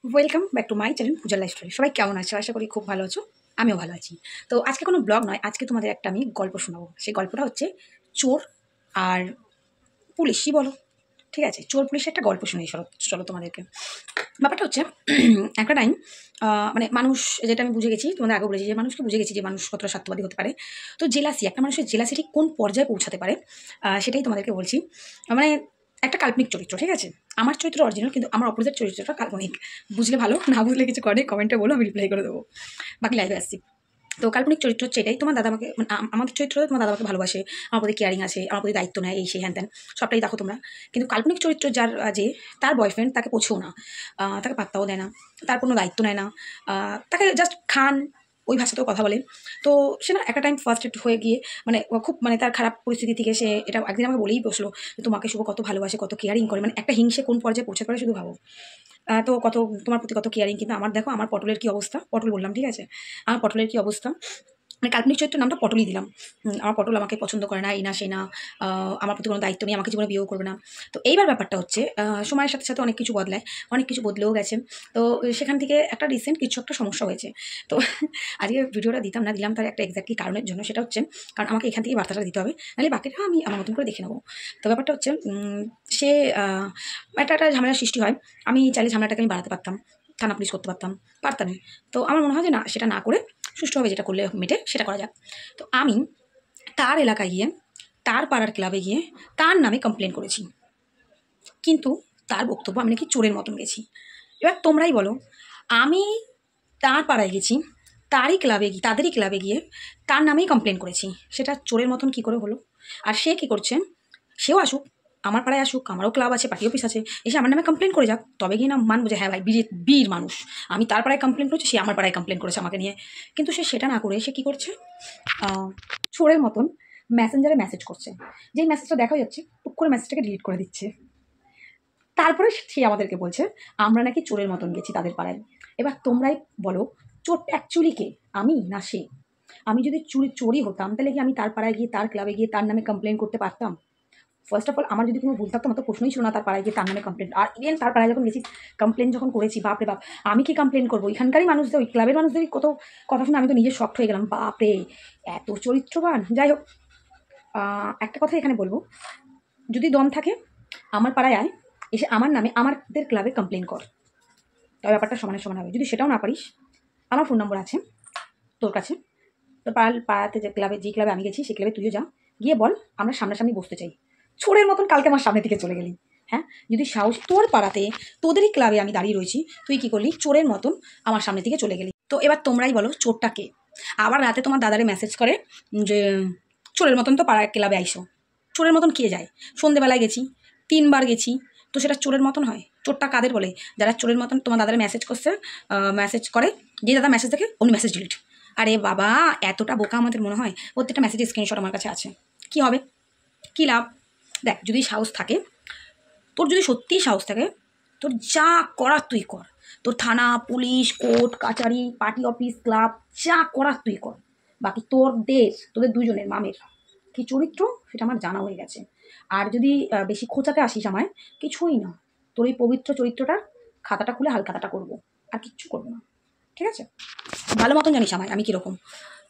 Welcome back to my channel পূজার life story. সবাই কেমন আছো? আশা করি খুব ভালো আছো। আমিও ভালো আছি। তো আজকে কোনো ব্লগ নয়, আজকে তোমাদের একটা আমি গল্প শোনাবো। সেই গল্পটা হচ্ছে চোর আর পুলিশই বলো, ঠিক আছে? চোর পুলিশের একটা গল্প শুনি। চলো চলো তোমাদেরকে। ব্যাপারটা হচ্ছে একটা টাইম, মানে মানুষ, যেটা আমি বুঝে গেছি, তোমাদের আগে বলেছি যে মানুষকে বুঝে গেছি যে মানুষ কতটা স্বার্থবাদী হতে পারে। তো জেলাসি, একটা মানুষের জেলাসি ঠিক কোন পর্যায়ে পৌঁছাতে পারে, সেটাই তোমাদেরকে বলছি। মানে একটা কাল্পনিক চরিত্র, ঠিক আছে? আমার চরিত্র অরিজিনাল, কিন্তু আমার অপোজিট চরিত্রটা কাল্পনিক। বুঝলে ভালো, না বুঝলে কিছু করে কমেন্টে বলো, আমি রিপ্লাই করে দেবো। বাকি লাইভে আসছি। তো কাল্পনিক চরিত্র হচ্ছে এটাই, তোমার দাদা আমাকে, মানে আমাদের চরিত্র, তোমার দাদা আমাকে ভালোবাসে, আমার প্রতি কেয়ারিং আছে, আমার প্রতি দায়িত্ব নেয়, এই সেই হ্যান ত্যান সবটাই দেখো তোমরা। কিন্তু কাল্পনিক চরিত্র যার, যে তার বয়ফ্রেন্ড তাকে পোছেও না, তাকে পাত্তাও দেয় না, তার কোনো দায়িত্ব নেয় না, তাকে জাস্ট খান, ওই ভাষাতেও কথা বলে। তো সে না একটা টাইম ফার্স্টেড হয়ে গিয়ে, মানে খুব, মানে তার খারাপ পরিস্থিতি থেকে সে এটা একদিন আমাকে বলেই বসলো যে তোমাকে শুভ কত ভালোবাসে, কত কেয়ারিং করে, মানে একটা হিংসে কোন পর্যায়ে পৌঁছাতে পারে শুধু ভাবো। তো কত তোমার প্রতি কত কেয়ারিং, কিন্তু আমার দেখো আমার পটলের কি অবস্থা, পটল বললাম ঠিক আছে, আমার পটলের কি অবস্থা। মানে কাল্পনিক চরিত্রের নামটা পটলই দিলাম। আমার পটল আমাকে পছন্দ করে না, এই না সেই না, আমার প্রতি কোনো দায়িত্ব নেই, আমাকে জীবনে বিয়েও করবে না। তো এইবার ব্যাপারটা হচ্ছে, সময়ের সাথে সাথে অনেক কিছু বদলায়, অনেক কিছু বদলেও গেছে। তো সেখান থেকে একটা রিসেন্ট কিছু একটা সমস্যা হয়েছে। তো আজকে ভিডিওটা দিতাম না, দিলাম তার একটা এক্স্যাক্টলি কারণের জন্য। সেটা হচ্ছে কারণ আমাকে এখান থেকেই বার্তাটা দিতে হবে, নাহলে বাকিটা আমি আমার মতন করে দেখে নেবো। তো ব্যাপারটা হচ্ছে, সে একটা একটা ঝামেলার সৃষ্টি হয়। আমি চাইলে ঝামেলাটাকে আমি বাড়াতে পারতাম, থানা পুলিশ করতে পারতাম, পারতামই। তো আমার মনে হয় যে না, সেটা না করে সুষ্ঠুভাবে যেটা করলে মেটে সেটা করা যাক। তো আমি তার এলাকায় গিয়ে, তার পাড়ার ক্লাবে গিয়ে তার নামে কমপ্লেন করেছি, কিন্তু তার বক্তব্য আমি নাকি চোরের মতন গেছি। এবার তোমরাই বলো, আমি তার পাড়ায় গেছি, তারই ক্লাবে গিয়ে, তাদেরই ক্লাবে গিয়ে তার নামেই কমপ্লেন করেছি, সেটা চোরের মতন কি করে হলো? আর সে কি করছে, সেও আসুক, আমার পাড়ায় আসুক, আমারও ক্লাব আছে, পার্টি অফিস আছে, এসে আমার নামে কমপ্লেন করে যাক, তবে গিয়ে না মানবো যে হ্যাঁ ভাই, বীর বীর মানুষ। আমি তার পাড়ায় কমপ্লেন করেছি, সে আমার পাড়ায় কমপ্লেন করেছে আমাকে নিয়ে। কিন্তু সে সেটা না করে সে কী করছে, চোরের মতন মেসেঞ্জারে মেসেজ করছে, যেই মেসেজটা দেখা যাচ্ছে টুক করে মেসেজটাকে ডিলিট করে দিচ্ছে। তারপরে সে আমাদেরকে বলছে আমরা নাকি চোরের মতন গেছি তাদের পাড়ায়। এবার তোমরাই বলো, চোরটা অ্যাকচুয়ালি কে, আমি না সে? আমি যদি চোরই হতাম, তাহলে কি আমি তার পাড়ায় গিয়ে, তার ক্লাবে গিয়ে তার নামে কমপ্লেন করতে পারতাম? ফার্স্ট অফ অল, আমার যদি কোনো ভুল থাকতো, আমার তো প্রশ্নই ছিল না তার পাড়ায় গিয়ে তার নামে কমপ্লেন। আর ইভেন তার পাড়ায় যখন গেছি, কমপ্লেন যখন করেছি, বাপরে বাপ, আমি কি কমপ্লেন করবো? এখানকারই মানুষদের, ওই ক্লাবের মানুষদেরই কত কথা শুনে আমি তো নিজে শক্ট হয়ে গেলাম, বাপরে এত চরিত্রবান। যাই হোক, একটা কথা এখানে বলবো, যদি দম থাকে আমার পাড়ায় আয়, এসে আমার নামে আমাদের ক্লাবে কমপ্লেন কর, তবে ব্যাপারটা সমানে সমান হবে। যদি সেটাও না পারিস, আমার ফোন নম্বর আছে তোর কাছে, তো পাড়াতে যে ক্লাবে, যে ক্লাবে আমি গেছি সেই ক্লাবে তুইও যা, গিয়ে বল আমরা সামনাসামনি বসতে চাই। চোরের মতন কালকে আমার সামনে থেকে চলে গেলি। হ্যাঁ, যদি সাহস, তোর পাড়াতে তোদেরই ক্লাবে আমি দাঁড়িয়ে রয়েছি, তুই কি করলি, চোরের মতন আমার সামনে থেকে চলে গেলি। তো এবার তোমরাই বলো চোরটা কে? আবার রাতে তোমার দাদারে মেসেজ করে যে চোরের মতন তো পাড়ার ক্লাবে আইসো। চোরের মতন কে যায়? সন্ধেবেলায় গেছি, 3বার গেছি, তো সেটা চোরের মতন হয়? চোরটা কাদের বলে? যারা চোরের মতন তোমার দাদারে মেসেজ করছে, মেসেজ করে, যে দাদা মেসেজ দেখে অমনি মেসেজ ডিলিট। আরে বাবা, এতটা বোকা আমাদের মনে হয়? প্রত্যেকটা মেসেজের স্ক্রিনশট আমার কাছে আছে। কি হবে, কি লাভ? দেখ, যদি সাহস থাকে, তোর যদি সত্যিই সাহস থাকে, তোর যা করার তুই কর। তোর থানা পুলিশ কোর্ট কাচারি পার্টি অফিস ক্লাব যা করার তুই কর। বাকি তোর দেশ, তোদের দুজনের মামের কি চরিত্র সেটা আমার জানা হয়ে গেছে। আর যদি বেশি খোঁচাতে আসিস আমায়, কিছুই না, তোর এই পবিত্র চরিত্রটার খাতাটা খুলে হাল খাতাটা করবো, আর কিচ্ছু করবো না, ঠিক আছে? ভালো মতন জানিস আমায় আমি কীরকম,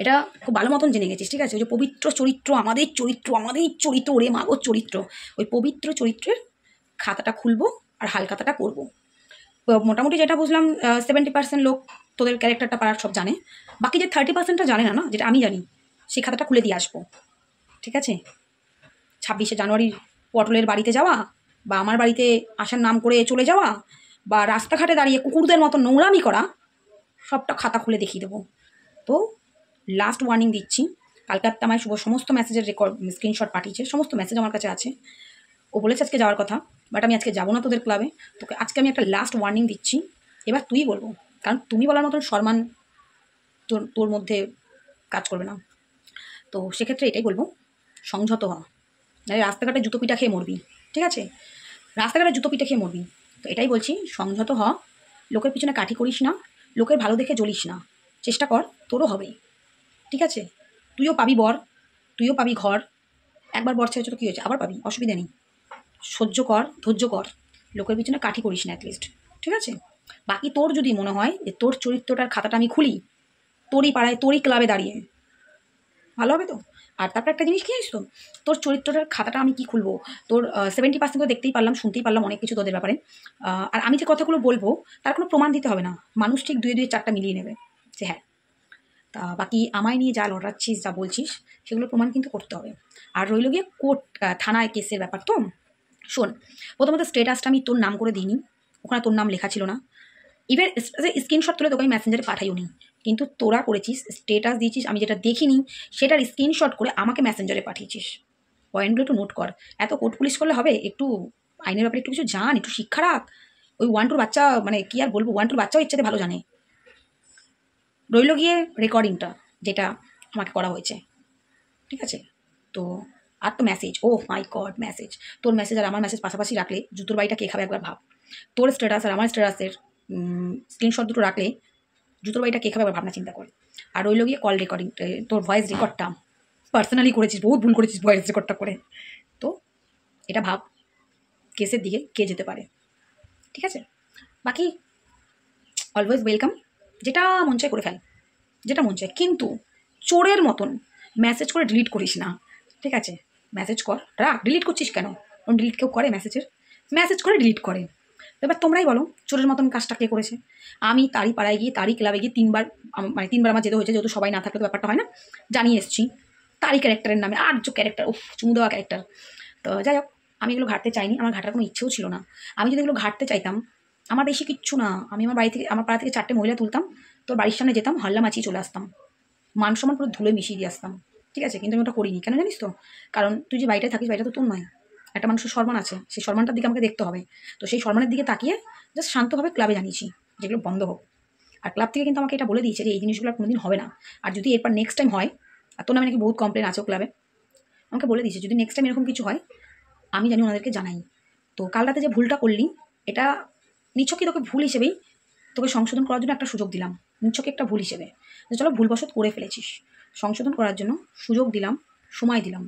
এটা খুব ভালো মতন জেনে গেছিস, ঠিক আছে? ওই যে পবিত্র চরিত্র, আমাদের চরিত্র, আমাদের চরিত্র, ওরে মাগোর চরিত্র, ওই পবিত্র চরিত্রের খাতাটা খুলবো আর হাল খাতাটা করবো। মোটামুটি যেটা বুঝলাম, 70% লোক তোদের ক্যারেক্টারটা পারার সব জানে, বাকি যে 30%টা জানে না, না যেটা আমি জানি, সেই খাতাটা খুলে দিয়ে আসবো, ঠিক আছে? 26শে জানুয়ারির পটলের বাড়িতে যাওয়া, বা আমার বাড়িতে আসার নাম করে চলে যাওয়া, বা রাস্তাঘাটে দাঁড়িয়ে কুকুরদের মতো নোংরামি করা, সবটা খাতা খুলে দেখিয়ে দেবো। তো লাস্ট ওয়ার্নিং দিচ্ছি, কালকে আমায় শুভ সমস্ত মেসেজের রেকর্ড স্ক্রিনশট পাঠিয়েছে, সমস্ত মেসেজ আমার কাছে আছে। ও বলেছে আজকে যাওয়ার কথা, বাট আমি আজকে যাবো না তোদের ক্লাবে। তোকে আজকে আমি একটা লাস্ট ওয়ার্নিং দিচ্ছি, এবার তুই বলবো, কারণ তুমি বলার মতন সম্মান তোর তোর মধ্যে কাজ করবে না। তো সেক্ষেত্রে এটাই বলবো, সংযত হ, নাহলে রাস্তাঘাটে জুতো পিটা খেয়ে মরবি, ঠিক আছে? রাস্তাঘাটে জুতো পিটা খেয়ে মরবি। তো এটাই বলছি, সংযত হ, লোকের পিছনে কাঠি করিস না, লোকের ভালো দেখে জ্বলিস না, চেষ্টা কর, তোরও হবে, ঠিক আছে? তুইও পাবি বর, তুইও পাবি ঘর, একবার বর ছেড়েছো তো কী হয়েছে, আবার পাবি, অসুবিধা নেই। সহ্য কর, ধৈর্য কর, লোকের পিছনে কাঠি করিস না অ্যাটলিস্ট, ঠিক আছে? বাকি তোর যদি মনে হয় যে তোর চরিত্রটার খাতাটা আমি খুলি তোরই পাড়ায় তোরই ক্লাবে দাঁড়িয়ে, ভালো হবে তো। আর তারপর একটা জিনিস কি জানিস তো, তোর চরিত্রটার খাতাটা আমি কি খুলবো, তোর 70% তো দেখতেই পারলাম, শুনতেই পারলাম অনেক কিছু তোদের ব্যাপারে। আর আমি যে কথাগুলো বলবো তার কোনো প্রমাণ দিতে হবে না, মানুষ ঠিক দুয়ে দুয়ে চারটা মিলিয়ে নেবে যে হ্যাঁ। তা বাকি আমায় নিয়ে যা লড়াচ্ছিস যা বলছিস সেগুলো প্রমাণ কিন্তু করতে হবে। আর রইল গিয়ে কোর্ট থানায় কেসের ব্যাপার। তো শোন, প্রথমত স্টেটাসটা আমি তোর নাম করে দিইনি, ওখানে তোর নাম লেখা ছিল না। ইভেন স্ক্রিনশট তুলে তোকে আমি মেসেঞ্জারে পাঠাইও নি, কিন্তু তোরা করেছিস স্টেটাস দিয়েছিস, আমি যেটা দেখিনি সেটার স্ক্রিনশট করে আমাকে মেসেঞ্জারে পাঠিয়েছিস। পয়েন্টগুলো একটু নোট কর, এত কোর্ট পুলিশ করলে হবে, একটু আইনের ব্যাপারে একটু কিছু জান, একটু শিক্ষা রাখ। ওই 1-2 বাচ্চা, মানে কি আর বলবো, 1-2 বাচ্চাও ইচ্ছাতে ভালো জানে। রইল গিয়ে রেকর্ডিংটা যেটা আমাকে করা হয়েছে, ঠিক আছে। তো আর তো মেসেজ, ও মাই গড মেসেজ, তোর মেসেজ আর আমার মেসেজ পাশাপাশি রাখলে জুতোর বাড়িটা কে খাবে একবার ভাব। তোর স্ট্যাটাস আর আমার স্ট্যাটাসের স্ক্রিনশট দুটো রাখলে জুতোর বাড়িটা কে খাবে একবার ভাবনা চিন্তা করে। আর রইল গিয়ে কল রেকর্ডিং, তোর ভয়েস রেকর্ডটা পার্সোনালি করেছিস, বহুত ভুল করেছিস ভয়েস রেকর্ডটা করে। তো এটা ভাব কেসের দিকে কে যেতে পারে, ঠিক আছে। বাকি অলওয়েজ ওয়েলকাম, যেটা মন চায় করে ফেল, যেটা মন চায়, কিন্তু চোরের মতন মেসেজ করে ডিলিট করিস না, ঠিক আছে। মেসেজ কর, রাখ, ডিলিট করছিস কেন? ডিলিট কেউ করে মেসেজের? মেসেজ করে ডিলিট করে। এবার তোমরাই বলো চোরের মতন কাজটা কে করেছে। আমি তারই পাড়ায় গিয়ে তারই ক্লাবে গিয়ে 3বার, মানে 3বার আমার যেতে হয়েছে, যেহেতু সবাই না থাকলে তো ব্যাপারটা হয় না, জানিয়ে এসেছি তারই ক্যারেক্টারের নামে, আর যে ক্যারেক্টার, উফ, চুমু দেওয়া ক্যারেক্টার। তো যাই হোক, আমি এগুলো ঘাটতে চাইনি, আমার ঘাটার কোনো ইচ্ছেও ছিল না। আমি যদি এগুলো ঘাটতে চাইতাম, আমার বেশি কিচ্ছু না, আমি আমার বাড়ি থেকে, আমার পাড়া থেকে 4টে মহিলা তুলতাম, তোর বাড়ির সামনে যেতাম, হল্লা মাছিয়ে চলে আসতাম, মান সম্মান পুরো ধুলে মিশিয়ে দিয়ে আসতাম, ঠিক আছে। কিন্তু আমি ওটা করিনি, কেন জানিস তো? কারণ তুই যে বাড়িটায় থাকিস, বাড়িটা তো তোর নয়, একটা মানুষের সম্মান আছে, সেই সম্মানটার দিকে আমাকে দেখতে হবে। তো সেই সম্মানের দিকে তাকিয়ে জাস্ট শান্তভাবে ক্লাবে জানিয়েছি যেগুলো বন্ধ হোক। আর ক্লাব থেকে কিন্তু আমাকে এটা বলে দিয়েছে যে এই জিনিসগুলো আর কোনোদিন হবে না। আর যদি এরপর নেক্সট টাইম হয়, আর তোর নামে নাকি বহুত কমপ্লেন আছে ক্লাবে, আমাকে বলে দিয়েছে যদি নেক্সট টাইম এরকম কিছু হয় আমি জানি ওনাদেরকে জানাই। তো কাল রাতে যে ভুলটা করলি, এটা নিছকই তোকে ভুল হিসেবেই, তোকে সংশোধন করার জন্য একটা সুযোগ দিলাম, নিছকই একটা ভুল হিসেবে, যে চলো ভুলবশত করে ফেলেছিস, সংশোধন করার জন্য সুযোগ দিলাম, সময় দিলাম।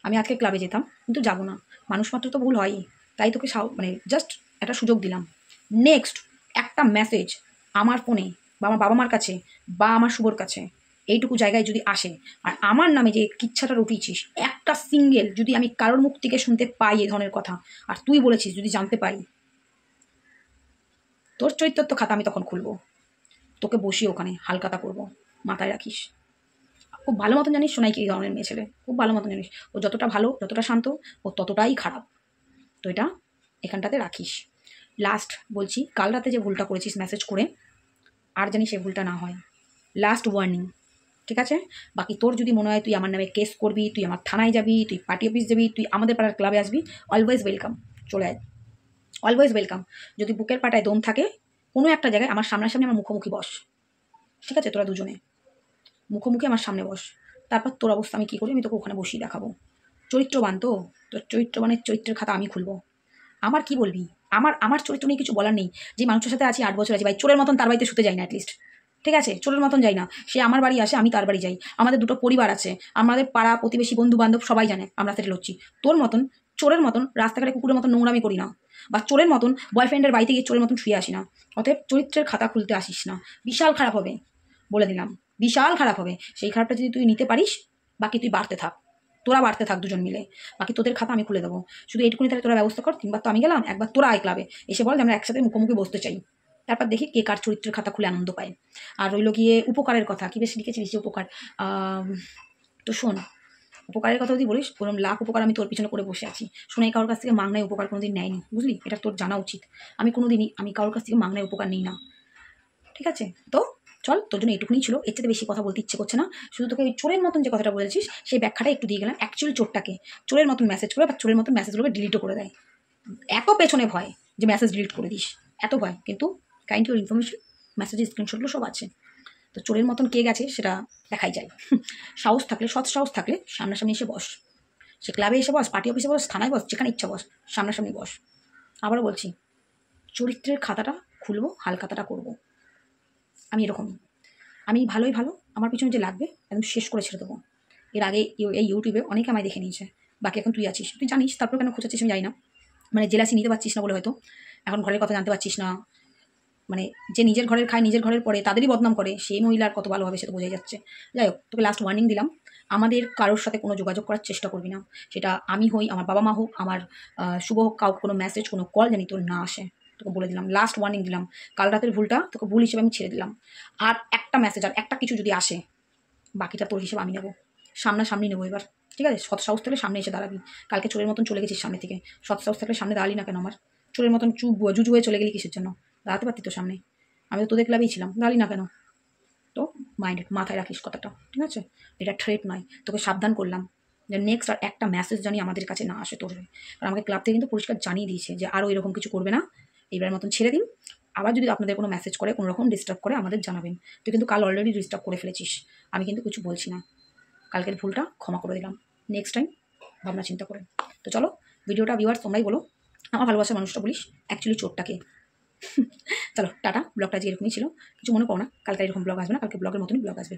আমি আজকে ক্লাবে যেতাম, কিন্তু যাবো না, মানুষ মাত্র তো ভুল হয়ই, তাই তোকে মানে জাস্ট একটা সুযোগ দিলাম। নেক্সট একটা মেসেজ আমার ফোনে বা আমার বাবা মার কাছে বা আমার শুভর কাছে এইটুকু জায়গায় যদি আসে, আর আমার নামে যে কিচ্ছাটা রটিয়েছিস, একটা সিঙ্গেল যদি আমি কারোর মুখ থেকে শুনতে পাই এই ধরনের কথা, আর তুই বলেছিস যদি জানতে পারি, তোর চরিত্র তো খাতা আমি তখন খুলবো, তোকে বসিয়ে ওখানে হালকাতা করবো, মাথায় রাখিস। খুব ভালো মতন জানিস সোনাই কি ধরনের মেয়ে ছেলে, খুব ভালো মতন জানিস ও যতটা ভালো, যতটা শান্ত, ও ততটাই খারাপ। তো এটা এখানটাতে রাখিস। লাস্ট বলছি, কাল রাতে যে ভুলটা করেছিস মেসেজ করে, আর জানি সে ভুলটা না হয়, লাস্ট ওয়ার্নিং, ঠিক আছে। বাকি তোর যদি মনে হয় তুই আমার নামে কেস করবি, তুই আমার থানায় যাবি, তুই পার্টি অফিস যাবি, তুই আমাদের পাড়ার ক্লাবে আসবি, অলওয়েজ ওয়েলকাম, চলে আয়, অলওয়েজ ওয়েলকাম। যদি বুকের পাটায় দম থাকে, কোনো একটা জায়গায় আমার সামনাসামনি আমার মুখোমুখি বস, ঠিক আছে, তোরা দুজনে মুখোমুখি আমার সামনে বস, তারপর তোর অবস্থা আমি কী করি আমি তোকে ওখানে বসিয়ে দেখাবো। চরিত্রবান তো, তোর চরিত্রবানের চরিত্রের খাতা আমি খুলবো। আমার কি বলবি, আমার আমার চরিত্র নিয়ে কিছু বলার নেই। যে মানুষের সাথে আছি 8 বছর আছি, ভাই চোরের মতন তার বাড়িতে শুতে যাই না অ্যাটলিস্ট, ঠিক আছে, চোরের মতন যাই না, সে আমার বাড়ি আসে আমি তার বাড়ি যাই, আমাদের দুটো পরিবার আছে, আমাদের পাড়া প্রতিবেশী বন্ধু বান্ধব সবাই জানে আমরা সেটেল হচ্ছি। তোর মতন চোরের মতন রাস্তাঘাটে কুকুরের মতন নোংরামি করি না, বা চোরের মতন বয়ফ্রেন্ডের বাড়িতে গিয়ে চোরের মতন শুয়ে আসি না। অতএব চরিত্রের খাতা খুলতে আসিস না, বিশাল খারাপ হবে, বলে দিলাম, বিশাল খারাপ হবে। সেই খারাপটা যদি তুই নিতে পারিস, বাকি তুই বাড়তে থাক, তোরা বাড়তে থাক দুজন মিলে, বাকি তোদের খাতা আমি খুলে দেবো। শুধু এইটুকুনি তাহলে তোরা ব্যবস্থা কর, 3বার তো আমি গেলাম, একবার তোরা আয় ক্লাবে এসে বল যে আমরা একসাথে মুখোমুখি বসতে চাই, তারপর দেখি কে কার চরিত্রের খাতা খুলে আনন্দ পায়। আর রইল গিয়ে উপকারের কথা, কি বেশি লিখেছিলিস যে উপকার, তো শোন, উপকারের কথা যদি বলিস, ওরকম লাখ উপকার আমি তোর পিছনে করে বসে আছি, শোনাই কারোর কাছ থেকে মাংনায় উপকার কোনোদিন নেয়নি, বুঝলি, এটা তোর জানা উচিত। আমি কোনোদিনই আমি কারোর কাছ থেকে মাংনায় উপকার নিই না, ঠিক আছে। তো চল, তোর জন্য এইটুকুনি ছিল, এর চেয়ে বেশি কথা বলতে ইচ্ছে করছে না। শুধু তোকে ওই চোরের মতন যে কথাটা বলেছিস সেই ব্যাখ্যাটা একটু দিয়ে গেলাম, অ্যাকচুয়াল চোরটাকে চোরের মতন মেসেজ করে বা চোরের মতন মেসেজগুলোকে ডিলিটও করে দেয়। এত পেছনে ভয় যে মেসেজ ডিলিট করে দিস, এত ভয়, কিন্তু কাইন্ড ইউর ইনফরমেশন, মেসেজের স্ক্রিনশটগুলো সব আছে। তো চোরের মতন কে গেছে সেটা দেখাই যায়। সাহস থাকলে, সৎ সাহস থাকলে সামনাসামনি এসে বস, সে ক্লাবে এসে বস, পার্টি অফিসে বস, থানায় বস, যেখানে ইচ্ছা বস, সামনাসামনি বস। আবারও বলছি, চরিত্রের খাতাটা খুলবো, হালখাতাটা করবো, আমি এরকমই। আমি ভালোই ভালো, আমার পিছনে যে লাগবে একদম শেষ করে ছেড়ে দেবো। এর আগে এই ইউটিউবে অনেকে আমায় দেখে নিয়েছে, বাকি এখন তুই আছিস, তুই জানিস, তারপর কেন খোঁচাচ্ছিস আমি জানি না, মানে জেলাসি নিতে পারছিস না বলে হয়তো, এখন ঘরের কথা জানতে পারছিস না, মানে যে নিজের ঘরের খায়, নিজের ঘরের পরে তাদেরই বদনাম করে, সেই মহিলার কত ভালো হবে সেটা বোঝাই যাচ্ছে। যাই হোক, তোকে লাস্ট ওয়ার্নিং দিলাম, আমাদের কারোর সাথে কোনো যোগাযোগ করার চেষ্টা করবি না। সেটা আমি হই, আমার বাবা মা হোক, আমার শুভ হোক, কাউকে কোনো মেসেজ, কোনো কল জানি তোর না আসে। তোকে বলে দিলাম, লাস্ট ওয়ার্নিং দিলাম। কাল রাতের ভুলটা তোকে ভুল হিসেবে আমি ছেড়ে দিলাম। আর একটা মেসেজ আর একটা কিছু যদি আসে, বাকিটা তোর হিসেবে আমি নেবো, সামনাসামনি নেবো এবার। ঠিক আছে? সৎ সাহস থাকলে সামনে এসে দাঁড়াবি। কালকে চোরের মতন চলে গেছিস সামনে থেকে, সৎ সাহস থাকলে সামনে দাঁড়ালি না কেন? আমার চোরের মতন জুজু হয়ে চলে গেলি কিসের জন্য? দাঁড়াতে পারতি তো সামনে, আমি তো তোদের ক্লাবেই ছিলাম, দাঁড়ালি না কেন? তো মাথায় রাখিস কথাটা, ঠিক আছে? এটা থ্রেট নয়, তোকে সাবধান করলাম যে নেক্সট আর একটা মেসেজ জানি আমাদের কাছে না আসে তোর হয়ে। কারণ আমাকে ক্লাব থেকে কিন্তু পরিষ্কার জানিয়ে দিয়েছে যে আরও এরকম কিছু করবে না, এইবারের মতন ছেড়ে দিন। আবার যদি আপনাদের কোনো মেসেজ করে, কোনো রকম ডিস্টার্ব করে, আমাদের জানাবেন। তুই কিন্তু কাল অলরেডি ডিস্টার্ব করে ফেলেছিস, আমি কিন্তু কিছু বলছি না। কালকের ভুলটা ক্ষমা করে দিলাম, নেক্সট টাইম ভাবনা চিন্তা করে। তো চলো, ভিডিওটা ভিউয়ার্স তোমরাই বলো, আমার ভালোবাসার মানুষটা বলিস অ্যাকচুয়ালি চোরটাকে। চলো টাটা, ব্লগটা আজকে এরকমই ছিল, কিছু মনে করো না, কালকে এরকম ব্লগ আসবে না, কালকে ব্লগের মতনই ব্লগ আসবে।